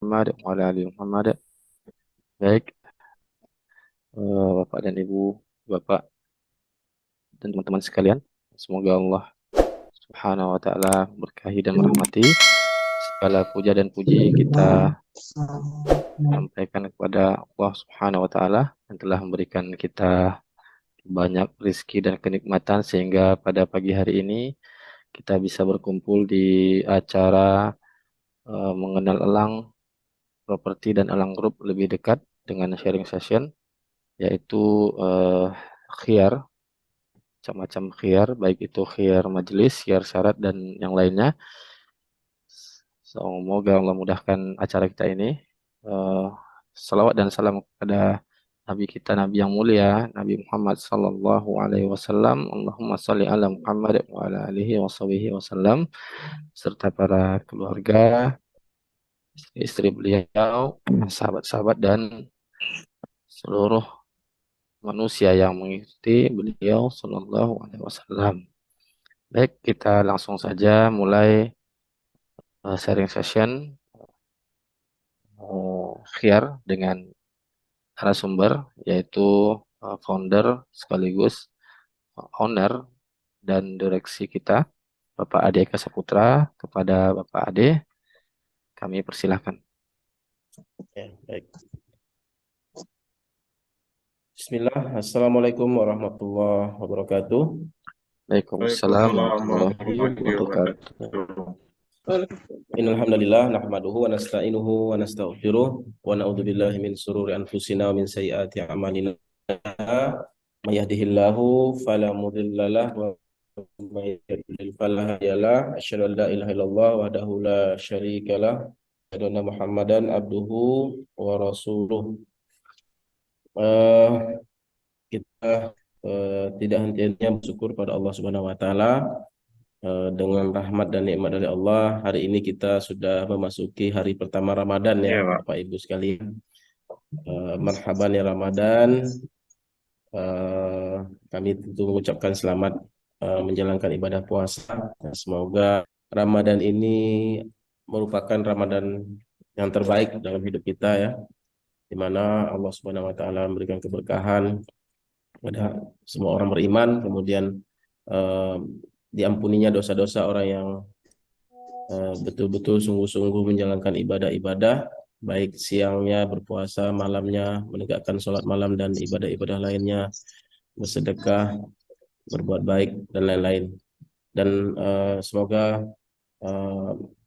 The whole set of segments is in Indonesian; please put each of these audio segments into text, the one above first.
Muhammad wa ala ali Muhammad. Baik, Bapak dan Ibu, Bapak dan teman-teman sekalian, semoga Allah Subhanahu wa taala berkahi dan merahmati. Segala puja dan puji kita sampaikan kepada Allah Subhanahu wa taala yang telah memberikan kita banyak rezeki dan kenikmatan sehingga pada pagi hari ini kita bisa berkumpul di acara mengenal elang properti dan elang grup lebih dekat dengan sharing session, yaitu eh, khiar, macam-macam khiar, baik itu khiar majelis, khiar syarat, dan yang lainnya. Semoga Allah mudahkan acara kita ini. Eh, Salawat dan salam kepada Nabi kita, Nabi yang mulia, Nabi Muhammad Sallallahu Alaihi Wasallam. Allahumma salli ala Muhammad wa ala alihi wa sahbihi wasallam, serta para keluarga, istri beliau, sahabat-sahabat, dan seluruh manusia yang mengikuti beliau Sallallahu Alaihi Wasallam. Baik, kita langsung saja mulai sharing session Khiar dengan narasumber, yaitu founder sekaligus owner dan direksi kita, Bapak Ade Eka Saputra. Kepada Bapak Ade, kami persilahkan. Ya, baik. Bismillah, Assalamualaikum warahmatullahi wabarakatuh. Waalaikumsalam warahmatullahi wabarakatuh. Innal hamdalillah nahmaduhu wa nasta'inuhu wa nastaghfiruh wa na'udzu billahi min shururi anfusina wa min sayyiati a'malina. May yahdihillahu fala mudilla lahu wa may yudlil fala hadiya lahu. Asyhadu an la ilaha illallah wahdahu la syarika lahu wa asyhadu anna Muhammadan abduhu wa rasuluh. Eh, kita tidak henti-hentinya bersyukur pada Allah Subhanahu wa taala. Dengan rahmat dan nikmat dari Allah, hari ini kita sudah memasuki hari pertama Ramadan ya, Bapak Ibu sekalian. Marhaban ya Ramadan. Kami tentu mengucapkan selamat menjalankan ibadah puasa. Semoga Ramadan ini merupakan Ramadan yang terbaik dalam hidup kita ya, di mana Allah Subhanahu wa taala memberikan keberkahan kepada semua orang beriman, kemudian diampuninya dosa-dosa orang yang betul-betul sungguh-sungguh menjalankan ibadah-ibadah, baik siangnya berpuasa, malamnya menegakkan sholat malam dan ibadah-ibadah lainnya, bersedekah, berbuat baik dan lain-lain. Dan semoga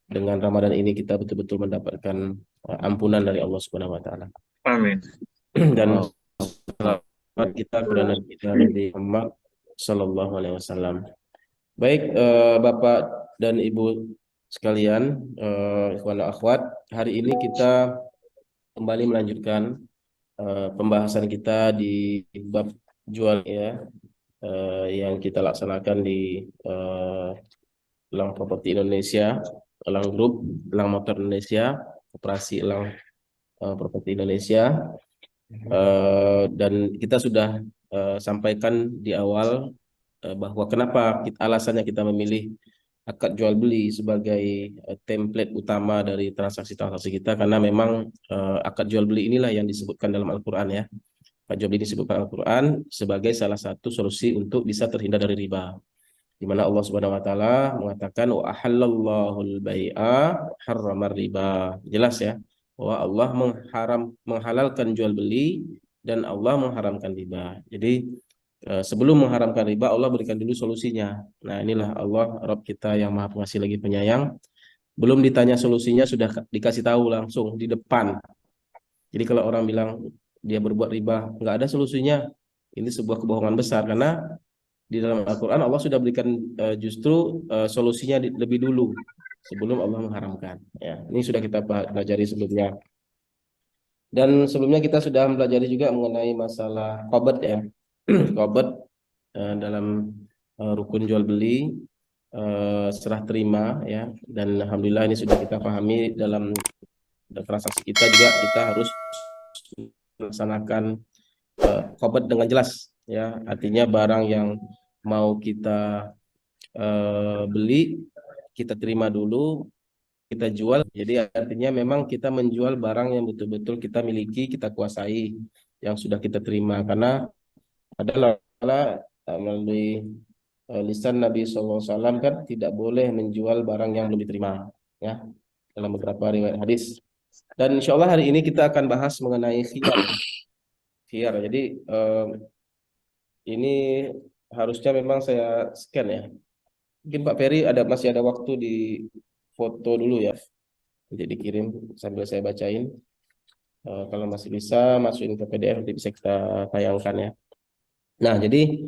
dengan Ramadan ini kita betul-betul mendapatkan ampunan dari Allah Subhanahu wa taala. Amin. Dan selamat kita kepada Nabi kita Nabi Muhammad sallallahu alaihi wasallam. Baik, Bapak dan Ibu sekalian, ikhwan dan akhwat, hari ini kita kembali melanjutkan pembahasan kita di bab jual ya, yang kita laksanakan di Elang Properti Indonesia, Elang Group, Elang Motor Indonesia, Koperasi Elang Properti Indonesia. Dan kita sudah sampaikan di awal bahwa kenapa alasannya kita memilih akad jual beli sebagai template utama dari transaksi-transaksi kita, karena memang akad jual beli inilah yang disebutkan dalam Al-Quran ya. Akad jual beli disebutkan Al-Quran sebagai salah satu solusi untuk bisa terhindar dari riba, di mana Allah Subhanahu wa taala mengatakan wa ahallallahu al-bai'a harramar riba. Jelas ya, bahwa Allah menghalalkan jual beli dan Allah mengharamkan riba. Jadi sebelum mengharamkan riba, Allah berikan dulu solusinya. Nah, inilah Allah, Rabb kita yang Maha Pengasih lagi Penyayang. Belum ditanya solusinya, sudah dikasih tahu langsung di depan. Jadi kalau orang bilang dia berbuat riba, nggak ada solusinya, ini sebuah kebohongan besar. Karena di dalam Al-Quran Allah sudah berikan justru solusinya lebih dulu, sebelum Allah mengharamkan. Ya, ini sudah kita pelajari sebelumnya. Dan sebelumnya kita sudah mempelajari juga mengenai masalah qabad ya. Qabad dalam rukun jual beli, serah terima ya, dan alhamdulillah ini sudah kita pahami dalam transaksi kita juga kita harus melaksanakan qabad dengan jelas ya, artinya barang yang mau kita beli kita terima dulu, kita jual, jadi artinya memang kita menjual barang yang betul-betul kita miliki, kita kuasai, yang sudah kita terima. Karena adalah melalui lisan Nabi SAW kan tidak boleh menjual barang yang belum diterima, ya, dalam beberapa riwayat hadis. Dan insya Allah hari ini kita akan bahas mengenai khiyar. Khiyar. Jadi ini harusnya memang saya scan ya. Mungkin Pak Ferry masih ada waktu di foto dulu ya, jadi dikirim sambil saya bacain. Kalau masih bisa masukin ke PDF nanti bisa kita tayangkan ya. Nah, jadi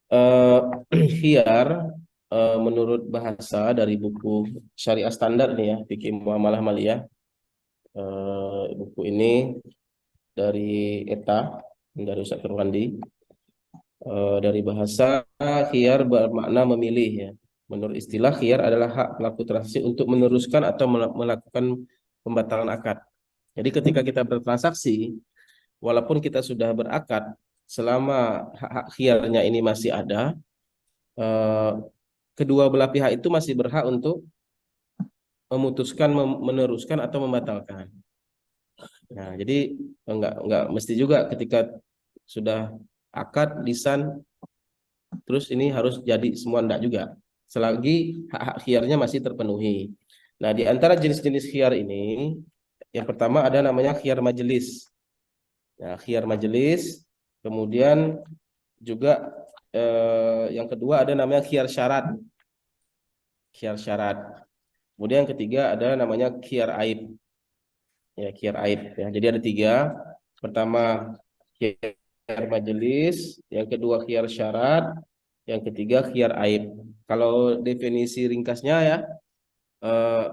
eh, khiyar menurut bahasa dari buku Syariah Standar nih ya, Fikih Muamalah Maliyah. Buku ini dari ETA, dari Ustaz Firwandi. Dari bahasa, khiyar bermakna memilih ya. Menurut istilah, khiyar adalah hak pelaku transaksi untuk meneruskan atau melakukan pembatalan akad. Jadi ketika kita bertransaksi, walaupun kita sudah berakad, selama hak-hak khiyarnya ini masih ada, eh, kedua belah pihak itu masih berhak untuk memutuskan, meneruskan atau membatalkan. Nah, jadi enggak mesti juga ketika sudah akad lisan terus ini harus jadi semua, enggak juga. Selagi hak-hak khiyarnya masih terpenuhi. Nah, di antara jenis-jenis khiyar ini, yang pertama ada namanya khiyar majelis. Nah, khiyar majelis, kemudian juga yang kedua ada namanya khiyar syarat. Khiyar syarat. Kemudian yang ketiga ada namanya khiyar aib. Ya, khiyar aib ya. Jadi ada tiga. Pertama khiyar majelis, yang kedua khiyar syarat, yang ketiga khiyar aib. Kalau definisi ringkasnya ya,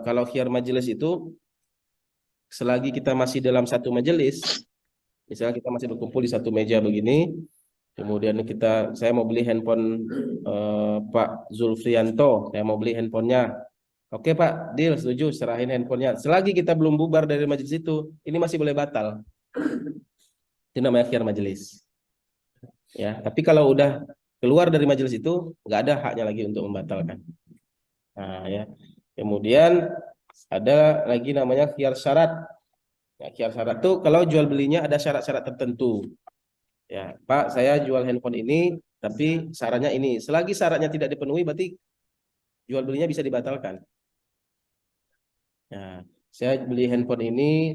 kalau khiyar majelis itu selagi kita masih dalam satu majelis, misalnya kita masih berkumpul di satu meja begini, kemudian saya mau beli handphone Pak Zulfrianto, saya mau beli handphonenya. Oke Pak, deal, setuju, serahin handphonenya. Selagi kita belum bubar dari majelis itu, ini masih boleh batal. Itu namanya khiyar majelis. Ya, tapi kalau udah keluar dari majelis itu, nggak ada haknya lagi untuk membatalkan. Nah, ya. Kemudian ada lagi namanya khiyar syarat. Ya, khiyar syarat itu kalau jual belinya ada syarat-syarat tertentu. Ya, Pak, saya jual handphone ini, tapi syaratnya ini. Selagi syaratnya tidak dipenuhi, berarti jual belinya bisa dibatalkan. Ya, saya beli handphone ini,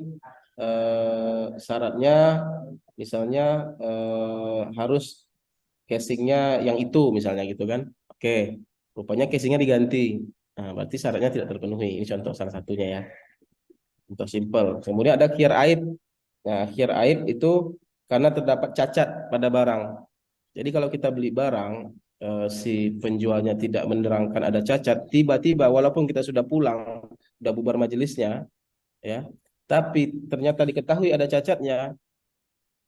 syaratnya misalnya harus casingnya yang itu, misalnya gitu kan. Oke, rupanya casingnya diganti. Nah, berarti syaratnya tidak terpenuhi. Ini contoh salah satunya ya. Untuk simple. Kemudian ada khiyar aib. Nah, khiyar aib itu karena terdapat cacat pada barang. Jadi kalau kita beli barang, si penjualnya tidak menerangkan ada cacat, tiba-tiba walaupun kita sudah pulang, sudah bubar majelisnya, ya, tapi ternyata diketahui ada cacatnya,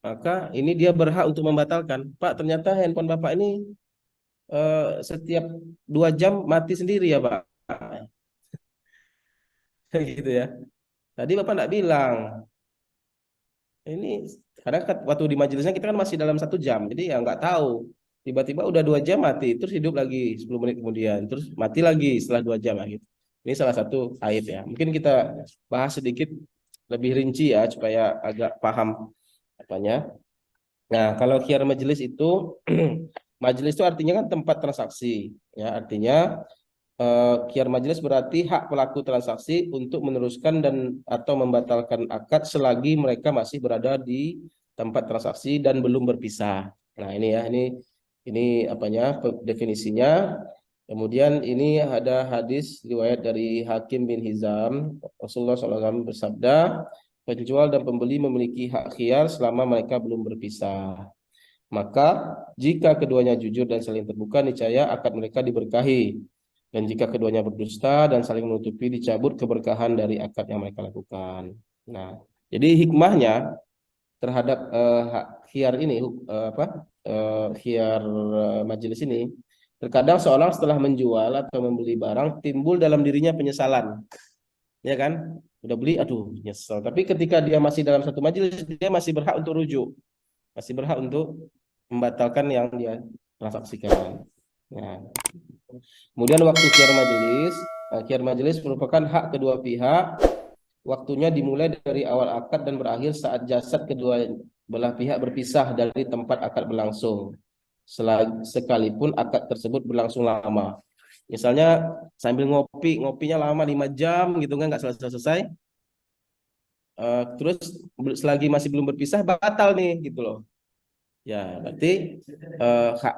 maka ini dia berhak untuk membatalkan. Pak, ternyata handphone Bapak ini setiap 2 jam mati sendiri ya Pak. Gitu ya. Tadi Bapak nggak bilang. Ini karena waktu di majelisnya kita kan masih dalam 1 jam, jadi ya nggak tahu. Tiba-tiba udah 2 jam mati, terus hidup lagi 10 menit kemudian, terus mati lagi setelah 2 jam lah gitu. Ini salah satu aib ya. Mungkin kita bahas sedikit lebih rinci ya supaya agak paham apanya. Nah, kalau khiyar majelis itu majelis itu artinya kan tempat transaksi, ya artinya khiyar majelis berarti hak pelaku transaksi untuk meneruskan dan atau membatalkan akad selagi mereka masih berada di tempat transaksi dan belum berpisah. Nah, ini ya, ini apanya definisinya. Kemudian ini ada hadis riwayat dari Hakim bin Hizam, Rasulullah SAW bersabda, penjual dan pembeli memiliki hak khiyar selama mereka belum berpisah. Maka jika keduanya jujur dan saling terbuka, niscaya akad mereka diberkahi. Dan jika keduanya berdusta dan saling menutupi, dicabut keberkahan dari akad yang mereka lakukan. Nah, jadi hikmahnya terhadap khiyar ini, khiyar majelis ini, terkadang seorang setelah menjual atau membeli barang timbul dalam dirinya penyesalan, ya kan? Udah beli, aduh nyesel. Tapi ketika dia masih dalam satu majelis, dia masih berhak untuk rujuk, masih berhak untuk membatalkan yang dia transaksikan. Nah, kemudian waktu khiyar majelis Khiyar majelis merupakan hak kedua pihak. Waktunya dimulai dari awal akad dan berakhir saat jasad kedua belah pihak berpisah dari tempat akad berlangsung. Sekalipun akad tersebut berlangsung lama. Misalnya sambil ngopi, ngopinya lama 5 jam gitu kan, nggak selesai-selesai. Terus selagi masih belum berpisah batal nih gitu loh. Ya, berarti hak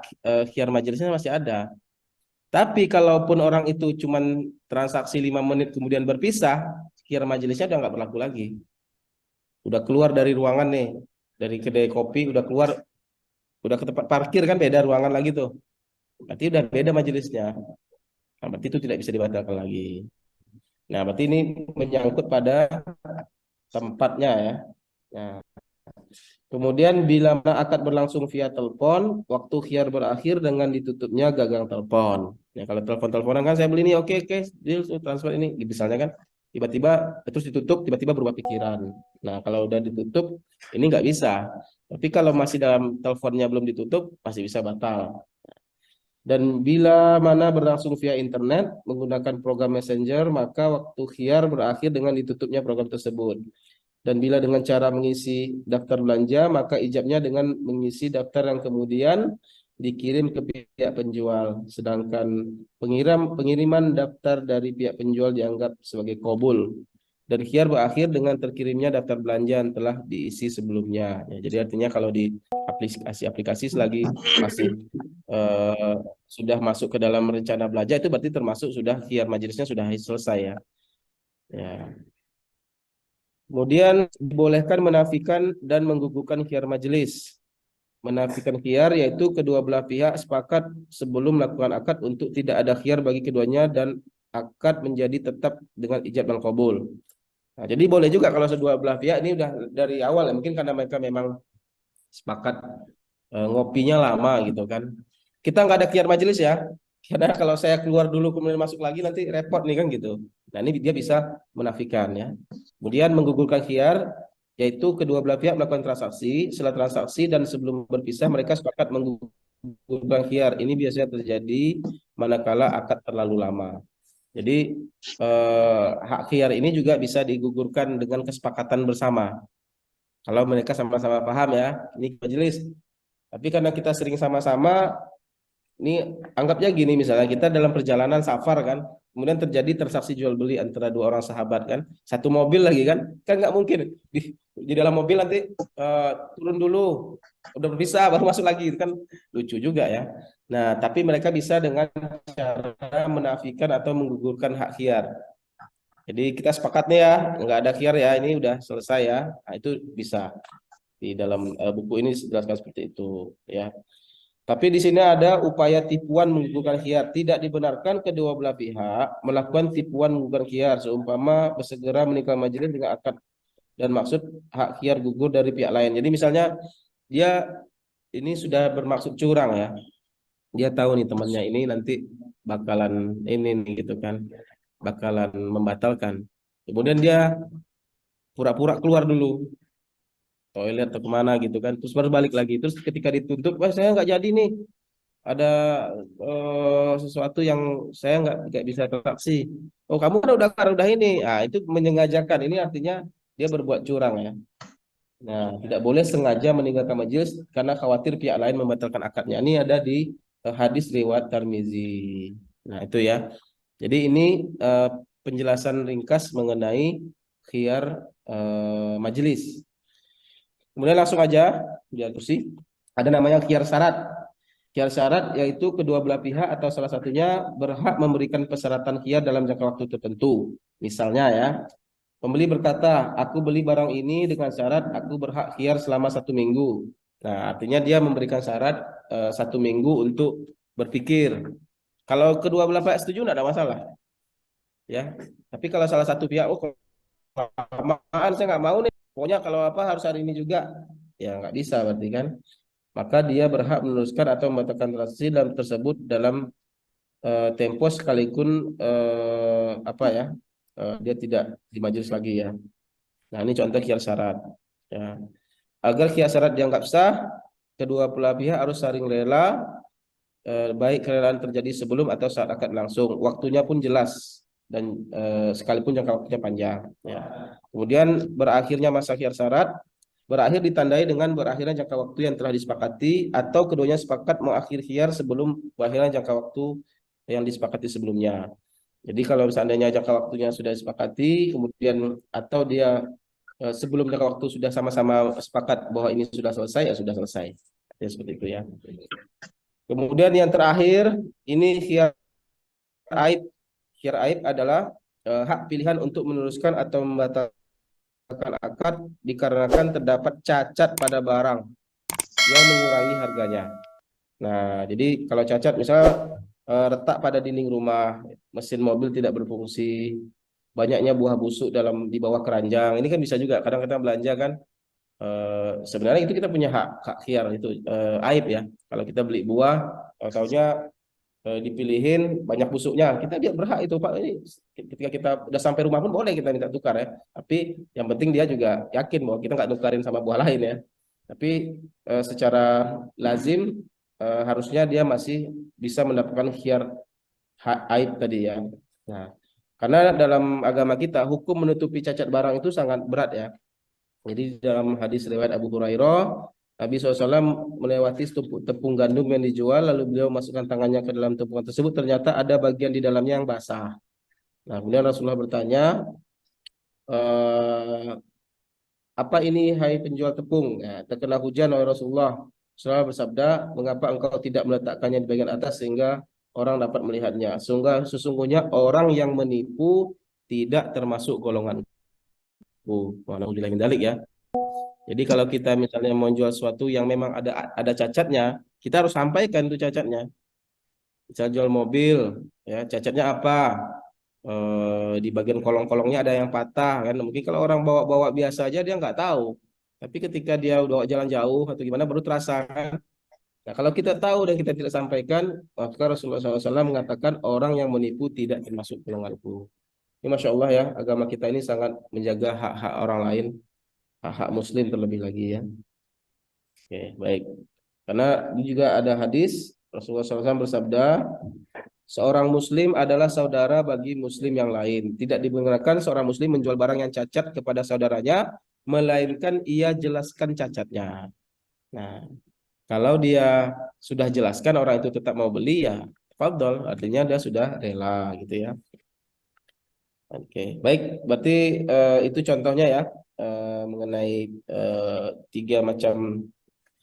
khiyar majelisnya masih ada. Tapi kalaupun orang itu cuman transaksi 5 menit kemudian berpisah, khiyar majelisnya udah nggak berlaku lagi. Udah keluar dari ruangan nih, dari kedai kopi udah keluar, udah ke tempat parkir kan beda ruangan lagi tuh. Berarti udah beda majelisnya. Nah, berarti itu tidak bisa dibatalkan lagi. Nah, berarti ini menyangkut pada tempatnya ya. Nah, kemudian bila mana akad berlangsung via telepon, waktu khiyar berakhir dengan ditutupnya gagang telepon. Ya, kalau telepon-teleponan kan saya beli ini oke oke deal transfer ini misalnya kan tiba-tiba terus ditutup tiba-tiba berubah pikiran. Nah, kalau udah ditutup ini nggak bisa. Tapi kalau masih dalam teleponnya belum ditutup pasti bisa batal. Dan bila mana berlangsung via internet menggunakan program Messenger, maka waktu khiyar berakhir dengan ditutupnya program tersebut. Dan bila dengan cara mengisi daftar belanja, maka ijabnya dengan mengisi daftar yang kemudian dikirim ke pihak penjual. Sedangkan pengiriman daftar dari pihak penjual dianggap sebagai qabul. Dan khiyar berakhir dengan terkirimnya daftar belanja yang telah diisi sebelumnya. Ya, jadi artinya kalau di aplikasi-aplikasi selagi masih eh, sudah masuk ke dalam rencana belanja itu berarti termasuk sudah khiyar majelisnya sudah selesai ya. Ya. Kemudian dibolehkan menafikan dan menggugurkan khiyar majelis. Menafikan khiyar yaitu kedua belah pihak sepakat sebelum melakukan akad untuk tidak ada khiyar bagi keduanya dan akad menjadi tetap dengan ijab dan qabul. Nah, jadi boleh juga kalau kedua belah pihak ini udah dari awal ya, mungkin karena mereka memang sepakat ngopinya lama gitu kan. Kita nggak ada khiyar majelis ya. Karena kalau saya keluar dulu kemudian masuk lagi nanti repot nih kan gitu. Nah, ini dia bisa menafikan ya. Kemudian menggugurkan khiyar yaitu kedua belah pihak melakukan transaksi, setelah transaksi dan sebelum berpisah mereka sepakat menggugurkan khiyar. Ini biasanya terjadi manakala akad terlalu lama. Jadi hak khiyar ini juga bisa digugurkan dengan kesepakatan bersama. Kalau mereka sama-sama paham ya, ini majelis. Tapi karena kita sering sama-sama, ini anggapnya gini misalnya kita dalam perjalanan safar kan, kemudian terjadi transaksi jual beli antara dua orang sahabat kan, satu mobil lagi kan nggak mungkin di dalam mobil nanti turun dulu, udah berpisah baru masuk lagi, itu kan lucu juga ya. Nah, tapi mereka bisa dengan cara menafikan atau menggugurkan hak khiyar. Jadi kita sepakat nih ya, nggak ada khiyar ya, ini udah selesai ya. Nah, itu bisa di dalam buku ini dijelaskan seperti itu ya. Tapi di sini ada upaya tipuan menggugurkan khiyar. Tidak dibenarkan kedua belah pihak melakukan tipuan menggugurkan khiyar seumpama bersegera menikah majelis dengan akad dan maksud hak khiyar gugur dari pihak lain. Jadi misalnya dia ini sudah bermaksud curang ya. Dia tahu nih temannya ini nanti bakalan ini nih gitu kan. Bakalan membatalkan. Kemudian dia pura-pura keluar dulu toilet atau kemana gitu kan. Terus baru balik lagi. Terus ketika dituntut, wah saya nggak jadi nih. Ada sesuatu yang saya nggak bisa transaksi. Oh kamu kan udah ini, ah itu menyengajakan. Ini artinya dia berbuat curang ya. Nah tidak boleh sengaja meninggalkan majelis karena khawatir pihak lain membatalkan akadnya. Ini ada di hadis riwayat Tirmizi. Nah itu ya. Jadi ini eh, penjelasan ringkas mengenai khiyar majelis. Kemudian langsung aja biar kursi. Ada namanya khiyar syarat. Khiyar syarat yaitu kedua belah pihak atau salah satunya berhak memberikan persyaratan khiyar dalam jangka waktu tertentu. Misalnya ya, pembeli berkata, aku beli barang ini dengan syarat aku berhak khiyar selama 1 minggu. Nah, artinya dia memberikan syarat 1 minggu untuk berpikir. Kalau kedua belah pihak setuju, tidak ada masalah. Ya, tapi kalau salah satu pihak, oh kelamaan saya nggak mau nih. Pokoknya kalau apa harus hari ini juga. Ya nggak bisa berarti kan. Maka dia berhak meneruskan atau membatalkan transaksi dalam tersebut dalam tempo sekalipun apa ya dia tidak di majelis lagi ya. Nah ini contoh khiyar syarat. Ya. Agar khiyar syarat dianggap sah, kedua belah pihak harus saling rela, baik kerelaan terjadi sebelum atau saat akad langsung. Waktunya pun jelas. dan sekalipun jangka waktunya panjang. Ya. Kemudian berakhirnya masa khiyar syarat berakhir ditandai dengan berakhirnya jangka waktu yang telah disepakati atau keduanya sepakat mengakhiri khiyar sebelum berakhirnya jangka waktu yang disepakati sebelumnya. Jadi kalau seandainya jangka waktunya sudah disepakati, kemudian atau dia sebelum jangka waktu sudah sama-sama sepakat bahwa ini sudah selesai, ya sudah selesai. Ya seperti itu ya. Kemudian yang terakhir, ini khiyar aib. Khiyar aib adalah hak pilihan untuk meneruskan atau membatalkan akad dikarenakan terdapat cacat pada barang yang mengurangi harganya. Nah, jadi kalau cacat misalnya retak pada dinding rumah, mesin mobil tidak berfungsi, banyaknya buah busuk di bawah keranjang. Ini kan bisa juga kadang kita belanja kan sebenarnya itu kita punya hak khiyar itu aib ya. Kalau kita beli buah, taunya dipilihin banyak busuknya, kita dia berhak itu Pak. Ini ketika kita udah sampai rumah pun boleh kita minta tukar ya. Tapi yang penting dia juga yakin bahwa kita nggak tukarin sama buah lain ya. Tapi secara lazim harusnya dia masih bisa mendapatkan khiyar aib tadi ya. Nah, karena dalam agama kita hukum menutupi cacat barang itu sangat berat ya. Jadi dalam hadis riwayat Abu Hurairah, Nabi SAW melewati tepung gandum yang dijual, lalu beliau masukkan tangannya ke dalam tepungan tersebut, ternyata ada bagian di dalamnya yang basah. Nah, kemudian Rasulullah bertanya, apa ini hai penjual tepung? Ya, terkena hujan oleh Rasulullah. Rasulullah bersabda, mengapa engkau tidak meletakkannya di bagian atas sehingga orang dapat melihatnya? Sesungguhnya orang yang menipu tidak termasuk golonganku. Wa na'udzubillahi min dzalik ya. Jadi kalau kita misalnya mau jual sesuatu yang memang ada cacatnya, kita harus sampaikan itu cacatnya. Misal jual mobil, ya cacatnya apa? Di bagian kolong-kolongnya ada yang patah kan. Mungkin kalau orang bawa-bawa biasa aja dia nggak tahu. Tapi ketika dia udah jalan jauh atau gimana baru terasa kan. Nah kalau kita tahu dan kita tidak sampaikan, maka Rasulullah SAW mengatakan orang yang menipu tidak termasuk golonganku. Ini Masya Allah ya, agama kita ini sangat menjaga hak-hak orang lain, hak-hak Muslim terlebih lagi ya. Oke, baik. Karena ini juga ada hadis Rasulullah SAW bersabda, seorang Muslim adalah saudara bagi Muslim yang lain. Tidak dibenarkan seorang Muslim menjual barang yang cacat kepada saudaranya, melainkan ia jelaskan cacatnya. Nah, kalau dia sudah jelaskan orang itu tetap mau beli ya, tafadhol, artinya dia sudah rela gitu ya. Oke, baik. Berarti itu contohnya ya mengenai tiga macam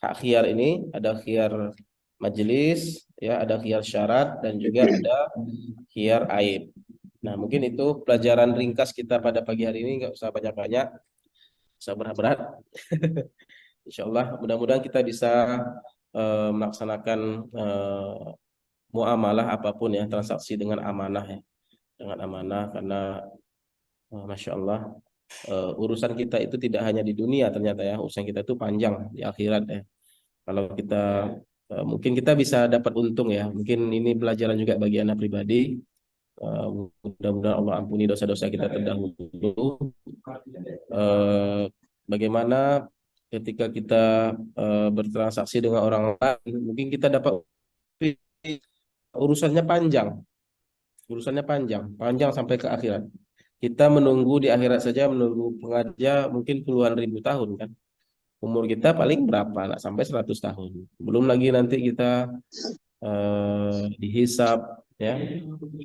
hak khiyar ini. Ada khiyar majelis, ya, ada khiyar syarat dan juga ada khiyar aib. Nah, mungkin itu pelajaran ringkas kita pada pagi hari ini, nggak usah banyak-banyak, usah berat-berat. Insya Allah, mudah-mudahan kita bisa melaksanakan muamalah apapun ya, transaksi dengan amanah ya, dengan amanah karena Masya Allah urusan kita itu tidak hanya di dunia ternyata ya, urusan kita itu panjang di akhirat ya. Kalau kita mungkin kita bisa dapat untung ya, mungkin ini pelajaran juga bagi anak pribadi. Mudah-mudahan Allah ampuni dosa-dosa kita terdahulu. Bagaimana ketika kita bertransaksi dengan orang lain, mungkin kita dapat urusannya panjang, panjang sampai ke akhirat. Kita menunggu di akhirat saja, menunggu pengaja mungkin puluhan ribu tahun kan. Umur kita paling berapa? Nggak sampai 100 tahun. Belum lagi nanti kita dihisab ya.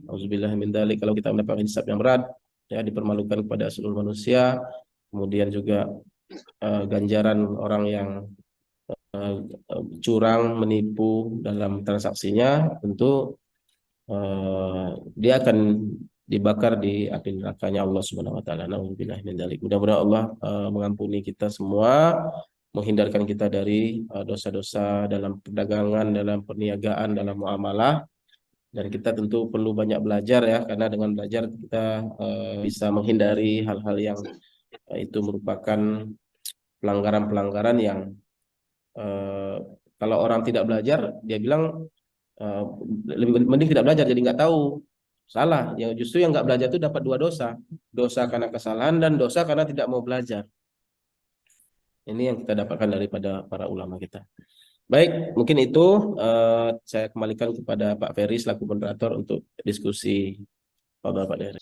Auzubillah min dzalik, kalau kita mendapatkan hisab yang berat ya, dipermalukan kepada seluruh manusia. Kemudian juga ganjaran orang yang curang, menipu dalam transaksinya, tentu dia akan dibakar di api nerakanya Allah Subhanahu wa taala. Nauzubillah min dzalik. Mudah-mudahan Allah mengampuni kita semua, menghindarkan kita dari dosa-dosa dalam perdagangan, dalam perniagaan, dalam muamalah. Dan kita tentu perlu banyak belajar ya, karena dengan belajar kita bisa menghindari hal-hal yang itu merupakan pelanggaran-pelanggaran yang kalau orang tidak belajar, dia bilang lebih mending tidak belajar jadi nggak tahu. Salah, yang justru yang nggak belajar itu dapat dua dosa, dosa karena kesalahan dan dosa karena tidak mau belajar. Ini yang kita dapatkan daripada para ulama kita. Baik, mungkin itu saya kembalikan kepada Pak Ferry selaku moderator untuk diskusi Fadhal Pak Dery.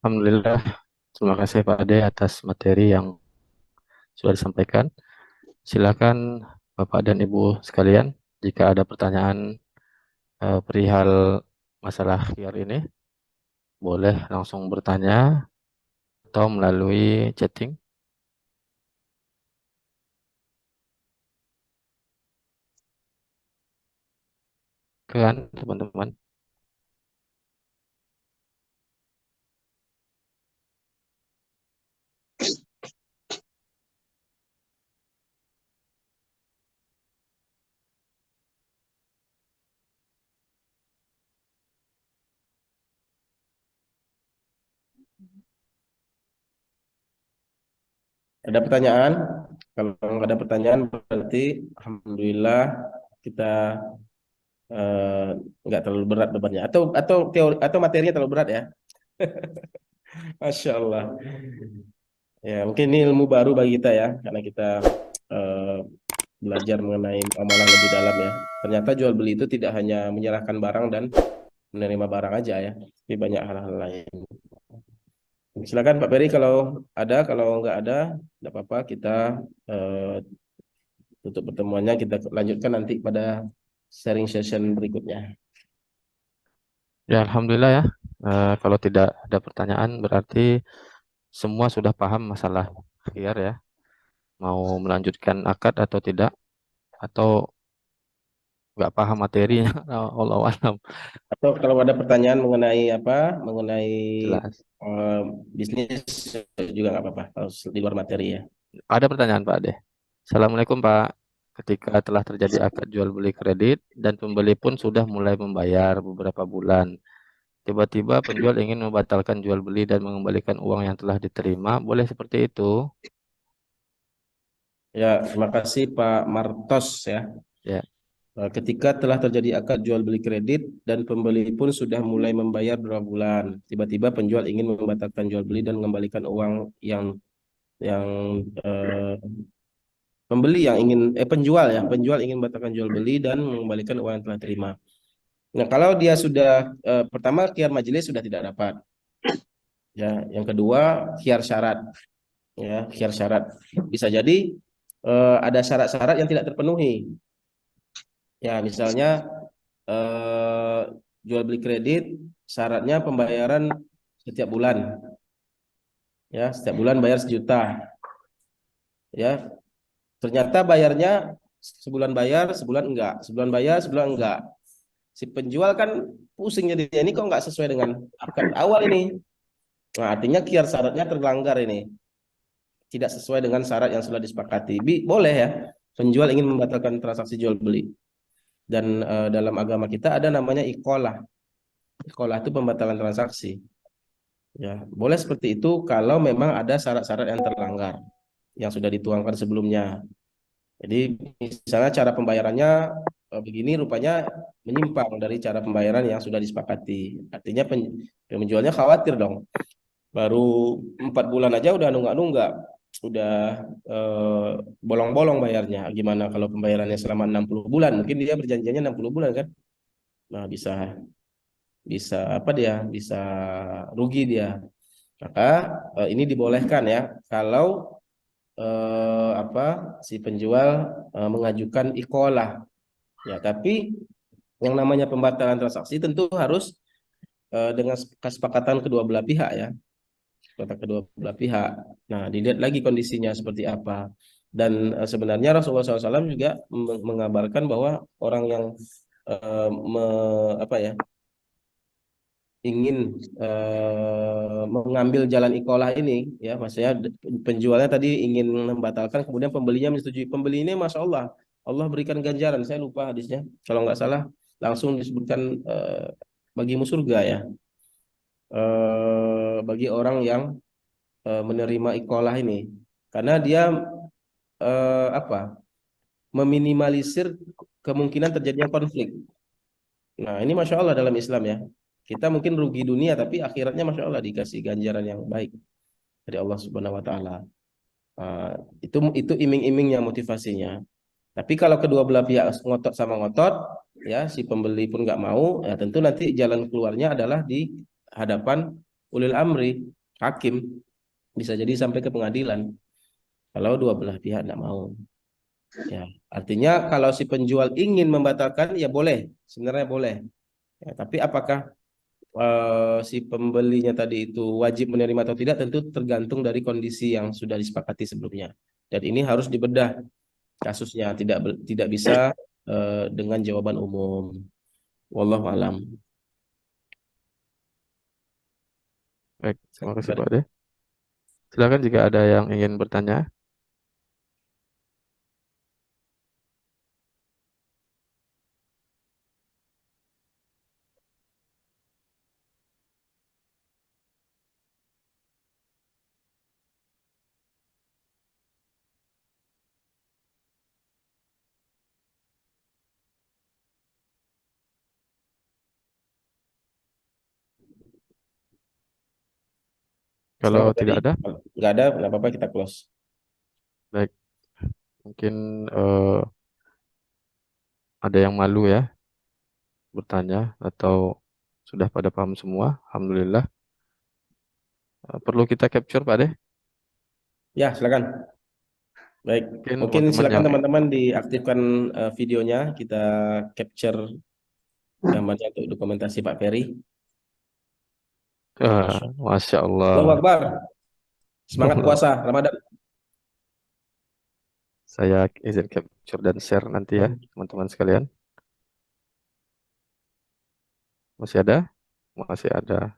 Alhamdulillah, terima kasih Pak Ade atas materi yang sudah disampaikan. Silakan Bapak dan Ibu sekalian, jika ada pertanyaan perihal masalah khiar ini, boleh langsung bertanya atau melalui chatting. Kan, teman-teman. Ada pertanyaan? Kalau nggak ada pertanyaan berarti alhamdulillah kita eh, nggak terlalu berat bebannya. Atau teori atau materinya terlalu berat ya? Masya Allah. Ya mungkin ini ilmu baru bagi kita ya, karena kita eh, belajar mengenai amalan lebih dalam ya. Ternyata jual beli itu tidak hanya menyerahkan barang dan menerima barang aja ya, tapi banyak hal-hal lain. Silakan Pak Peri kalau ada, kalau nggak ada, nggak apa-apa kita eh, tutup pertemuannya. Kita lanjutkan nanti pada sharing session berikutnya. Ya, Alhamdulillah ya. Kalau tidak ada pertanyaan, berarti semua sudah paham masalah khiar ya. Mau melanjutkan akad atau tidak, atau nggak paham materinya. Allah alam. Atau kalau ada pertanyaan mengenai apa, mengenai Jelas. eh, bisnis juga nggak apa-apa, kalau di luar materi ya. Ada pertanyaan Pak Ade. Assalamualaikum Pak. Ketika telah terjadi akad jual beli kredit dan pembeli pun sudah mulai membayar beberapa bulan, tiba-tiba penjual ingin membatalkan jual beli dan mengembalikan uang yang telah diterima, boleh seperti itu? Ya, terima kasih Pak Martos ya. Ya, Ketika telah terjadi akad jual beli kredit dan pembeli pun sudah mulai membayar beberapa bulan, tiba-tiba penjual ingin membatalkan jual beli dan mengembalikan uang yang eh, pembeli yang ingin penjual ya, penjual ingin membatalkan jual beli dan mengembalikan uang yang telah terima. Nah, kalau dia sudah pertama khiar majelis sudah tidak dapat, ya. Yang kedua khiar syarat, ya, khiar syarat. Bisa jadi ada syarat-syarat yang tidak terpenuhi. Ya, misalnya eh, jual beli kredit syaratnya pembayaran setiap bulan, ya, setiap bulan bayar 1 juta, ya. Ternyata bayarnya sebulan bayar, sebulan enggak, sebulan bayar, sebulan enggak. Si penjual kan pusing jadinya, ini kok enggak sesuai dengan akad awal ini. Nah, artinya kiar syaratnya terlanggar ini. Tidak sesuai dengan syarat yang sudah disepakati. Boleh ya, penjual ingin membatalkan transaksi jual beli. Dan dalam agama kita ada namanya iqalah. Iqalah itu pembatalan transaksi. Ya, boleh seperti itu kalau memang ada syarat-syarat yang terlanggar yang sudah dituangkan sebelumnya. Jadi misalnya cara pembayarannya begini, rupanya menyimpang dari cara pembayaran yang sudah disepakati. Artinya penjualnya khawatir dong. Baru 4 bulan aja udah nunggak-nunggak, udah eh, bolong-bolong bayarnya. Gimana kalau pembayarannya selama 60 bulan? Mungkin dia berjanjiannya 60 bulan kan? Nah, bisa bisa apa dia? Bisa rugi dia. Maka ini dibolehkan ya kalau apa si penjual mengajukan iqalah. Ya, tapi yang namanya pembatalan transaksi tentu harus dengan kesepakatan kedua belah pihak ya, kata kedua belah pihak. Nah, dilihat lagi kondisinya seperti apa. Dan sebenarnya Rasulullah SAW juga mengabarkan bahwa orang yang apa ya, ingin mengambil jalan ikolah ini, ya, maksudnya penjualnya tadi ingin membatalkan, kemudian pembelinya menyetujui. Pembeli ini, masya Allah, Allah berikan ganjaran. Saya lupa hadisnya, kalau nggak salah langsung disebutkan bagimu surga ya, bagi orang yang menerima ikolah ini, karena dia apa, meminimalisir kemungkinan terjadinya konflik. Nah, ini masya Allah dalam Islam ya. Kita mungkin rugi dunia, tapi akhiratnya masya Allah dikasih ganjaran yang baik dari Allah Subhanahu Wa Taala. Uh, itu iming-imingnya, motivasinya. Tapi kalau kedua belah pihak ngotot sama ngotot, ya si pembeli pun nggak mau, ya tentu nanti jalan keluarnya adalah di hadapan ulil amri, hakim, bisa jadi sampai ke pengadilan. Kalau dua belah pihak nggak mau, ya artinya kalau si penjual ingin membatalkan, ya boleh, sebenarnya boleh. Ya, tapi apakah si pembelinya tadi itu wajib menerima atau tidak, tentu tergantung dari kondisi yang sudah disepakati sebelumnya. Dan ini harus dibedah kasusnya, tidak bisa dengan jawaban umum. Wallahu alam. Baik, terima kasih Pak Ade. Silakan jika ada yang ingin bertanya. Kalau Selamat tadi, tidak ada, nggak ada, nggak apa-apa kita close. baik, mungkin ada yang malu ya bertanya atau sudah pada paham semua. Alhamdulillah. Perlu kita capture Pak Ade. Ya, silakan. Baik, Mungkin mungkin teman-teman silakan yang teman-teman diaktifkan videonya, kita capture gambarnya untuk dokumentasi Pak Ferry. Masya Allah. Masya Allahu Allah. Akbar. Semangat puasa Ramadan. Saya izin capture dan share nanti ya teman-teman sekalian. Masih ada? Masih ada.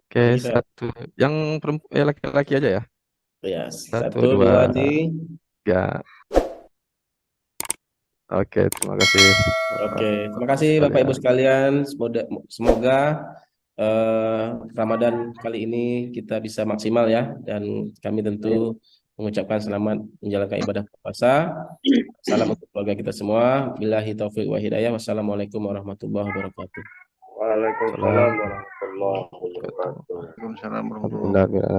Oke, Ini kita satu. Yang perempuan, laki-laki aja ya. ya Satu, satu dua, dua di. tiga. Oke, terima kasih Oke, terima teman-teman kasih Bapak Ibu sekalian. sekalian. Semoga Ramadan kali ini kita bisa maksimal ya, dan kami tentu mengucapkan selamat menjalankan ibadah puasa. Salam untuk keluarga kita semua. Billahi taufik wa hidayah. Wassalamualaikum warahmatullahi wabarakatuh. Salam. Waalaikumsalam warahmatullahi wabarakatuh. Alhamdulillah.